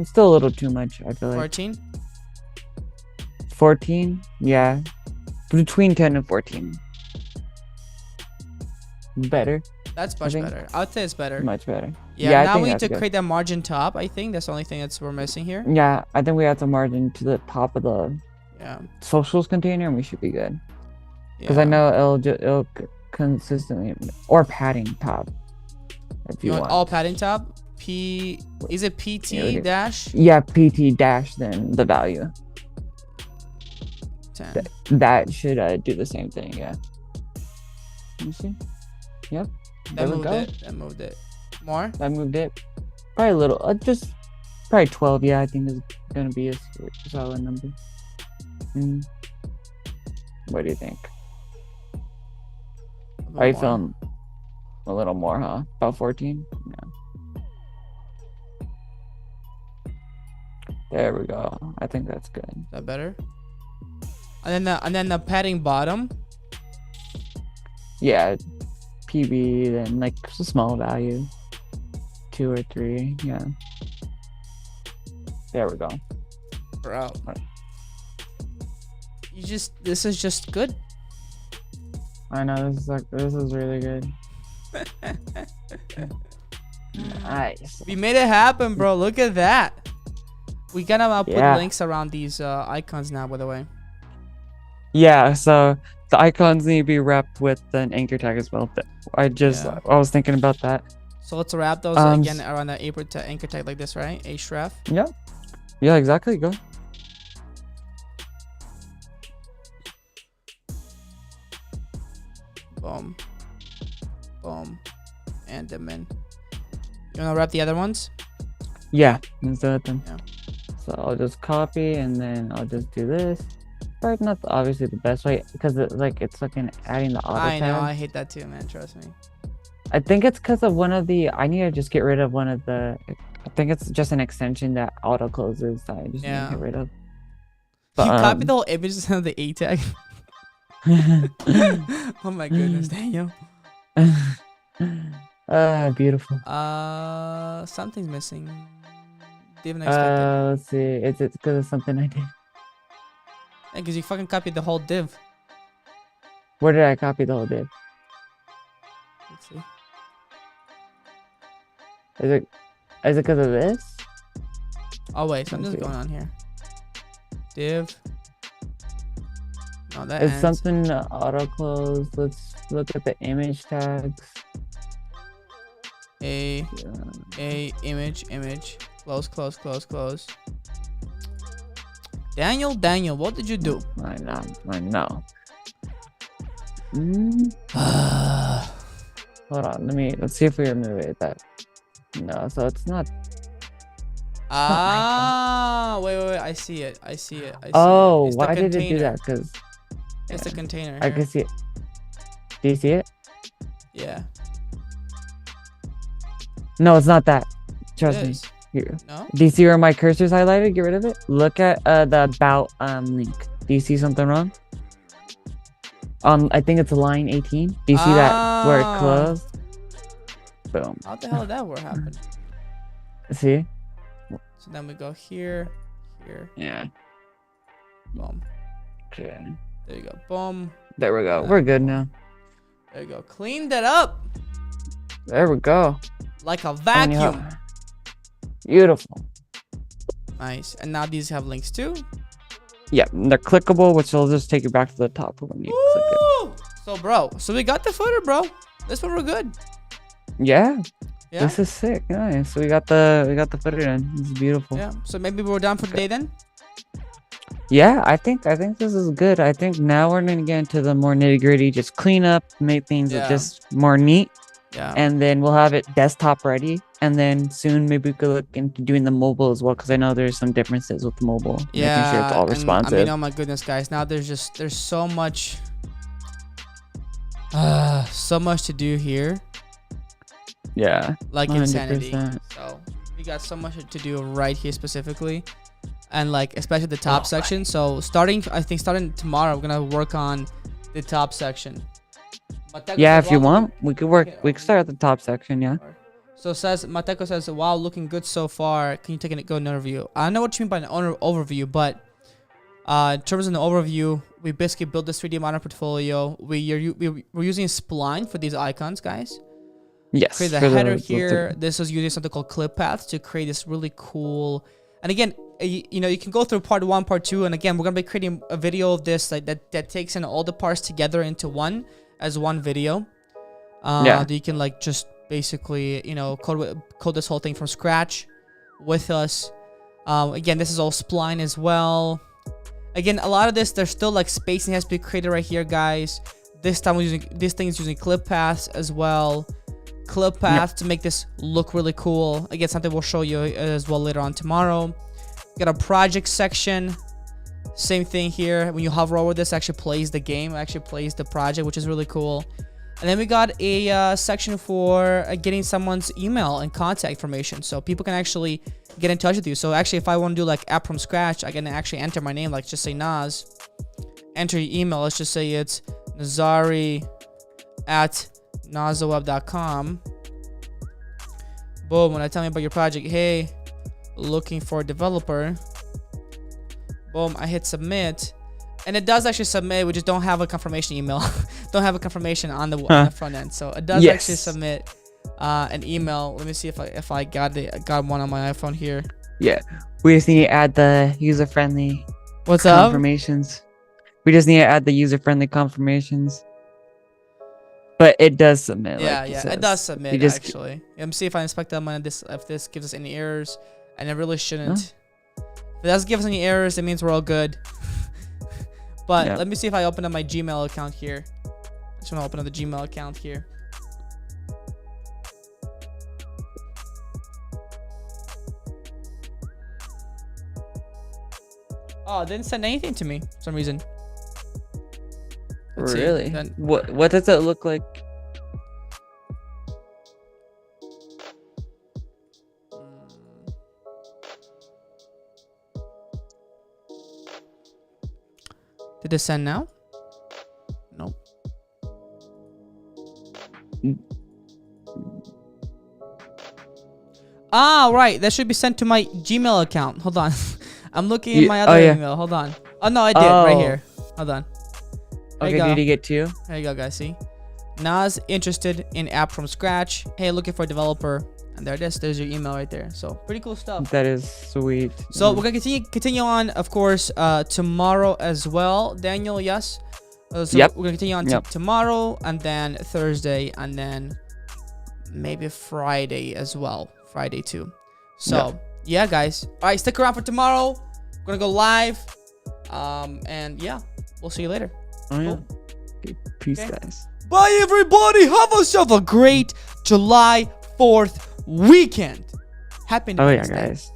Still a little too much, I feel like. 14? 14? Yeah. Between 10 and 14. Better. That's much better. I would say it's better. Much better. Yeah, I now think we need that's to good. create that margin top. I think that's the only thing we're missing here. Yeah, I think we have to margin to the top of the socials container and we should be good. Because I know it'll consistently, or padding top. If you want all padding top. Is it PT dash? Yeah, PT dash then the value. 10. That should do the same thing. Yeah. Let me see. Yep. That moved it. More? I moved it. Probably a little. Just probably 12. Yeah, I think is gonna be a solid number. What do you think? Are you feeling a little more, huh? About 14? Yeah. There we go. I think that's good. Is that better? And then the padding bottom. Yeah. PB, then like a small value. 2 or 3. Yeah. There we go. Bro. This is just good. I know this is really good. Nice. We made it happen, bro. Look at that. We gotta put links around these icons now, by the way. Yeah, so the icons need to be wrapped with an anchor tag as well. I was thinking about that. So let's wrap those again around the anchor tag like this, right? Href. Yeah. Yeah, exactly. Go. Boom. Boom. And them in. You wanna wrap the other ones? Yeah, let's do it then. Yeah. So I'll just copy and then I'll just do this. But not obviously the best way because it's fucking adding the auto I know, tab. I hate that too, man. Trust me. I think it's because of one of the. I need to just get rid of one of the. I think it's just an extension that auto closes that I just need to get rid of. But, you copied the whole image of the A tag. Oh my goodness, Daniel. Beautiful. Something's missing. Didn't expect it. Let's see. It's because of something I did. Yeah, because you fucking copied the whole div. Where did I copy the whole div? Let's see. Is it because of this? Oh wait, something's going on here. Div. No, that It's ends. something auto close. Let's look at the image tags. Image. Close. Daniel, what did you do? I know. Hold on, let's see if we remove it. No, so it's not. Wait, I see it. Oh, why did it do that? Because it's the container. I can see it. Do you see it? Yeah. No, it's not that. Trust me. Here. No? Do you see where my cursor's highlighted? Get rid of it. Look at the about link. Do you see something wrong? On I think it's line 18. Do you see that where it closed? Boom. How the hell did that work happen? See? So then we go here, here. Yeah. Boom. Okay. There you go. Boom. There we go. We're good now. There you go. Clean that up. There we go. Like a vacuum. Beautiful. Nice. And now these have links too. Yeah, they're clickable, which will just take you back to the top when you click it. So, bro, so we got the footer, bro. This one we're good. Yeah. Yeah. This is sick. Nice. We got the footer in. This is beautiful. Yeah. So maybe we're done for today then. Yeah, I think this is good. I think now we're gonna get into the more nitty gritty, just clean up, make things just more neat. Yeah. And then we'll have it desktop ready. And then soon maybe we could look into doing the mobile as well, because I know there's some differences with the mobile. Yeah. Making sure it's all responsive. I mean, oh my goodness, guys. Now there's so much to do here. Yeah. Like 100%. insanity. So we got so much to do right here specifically. And like especially the top section. So starting tomorrow, we're gonna work on the top section. Yeah, if you want, we could start at the top section. Yeah. So Mateko says, wow, looking good so far. Can you take a go an overview? I know what you mean by an overview, but in terms of the overview, we basically built this 3D model portfolio. We're using Spline for these icons, guys. Yes. Create the header here. This is using something called clip paths to create this really cool. And again, you know, you can go through part 1, part 2, and again, we're gonna be creating a video of this that takes in all the parts together into one video. That you can like just basically, you know, code this whole thing from scratch with us. Again, this is all Spline as well. Again, a lot of this, there's still like spacing has to be created right here, guys. This time this thing is using clip paths as well. Clip path to make this look really cool. Again, something we'll show you as well later on tomorrow. Got a project section. Same thing here. When you hover over this, it actually plays the game. It actually plays the project, which is really cool. And then we got a section for getting someone's email and contact information, so people can actually get in touch with you. So actually, if I want to do like app from scratch, I can actually enter my name, like just say Naz. Enter your email. Let's just say it's nazari@nazaweb.com. Boom. When I tell me about your project, hey, looking for a developer. Boom. I hit submit. And it does actually submit. We just don't have a confirmation email. Don't have a confirmation on the front end. So it does actually submit an email. Let me see if I got one on my iPhone here. Yeah, we just need to add the user-friendly confirmations. We just need to add the user-friendly confirmations. But it does submit. Yeah, it does submit actually. Let me see if I inspect them on this. If this gives us any errors, and it really shouldn't. If it doesn't give us any errors, it means we're all good. But let me see if I open up my Gmail account here. I just want to open up the Gmail account here. Oh, it didn't send anything to me for some reason. Let's really? What does it look like? Did it send now? Nope. Ah, right. That should be sent to my Gmail account. Hold on. I'm looking in my other email. Hold on. Oh, no, I did. Right here. Hold on. Okay, did he get to you? There you go, guys. See? Naz interested in app from scratch. Hey, looking for a developer. And there it is. There's your email right there. So pretty cool stuff. That is sweet. So we're gonna continue on, of course, tomorrow as well. Daniel, yes. So we're gonna continue on tomorrow, and then Thursday, and then maybe Friday as well. Friday too. So yeah, guys. All right, stick around for tomorrow. We're gonna go live. And yeah, we'll see you later. Oh yeah. Okay. Peace, guys. Bye, everybody. Have yourself a great July 4th weekend. Happy Independence Day. Guys.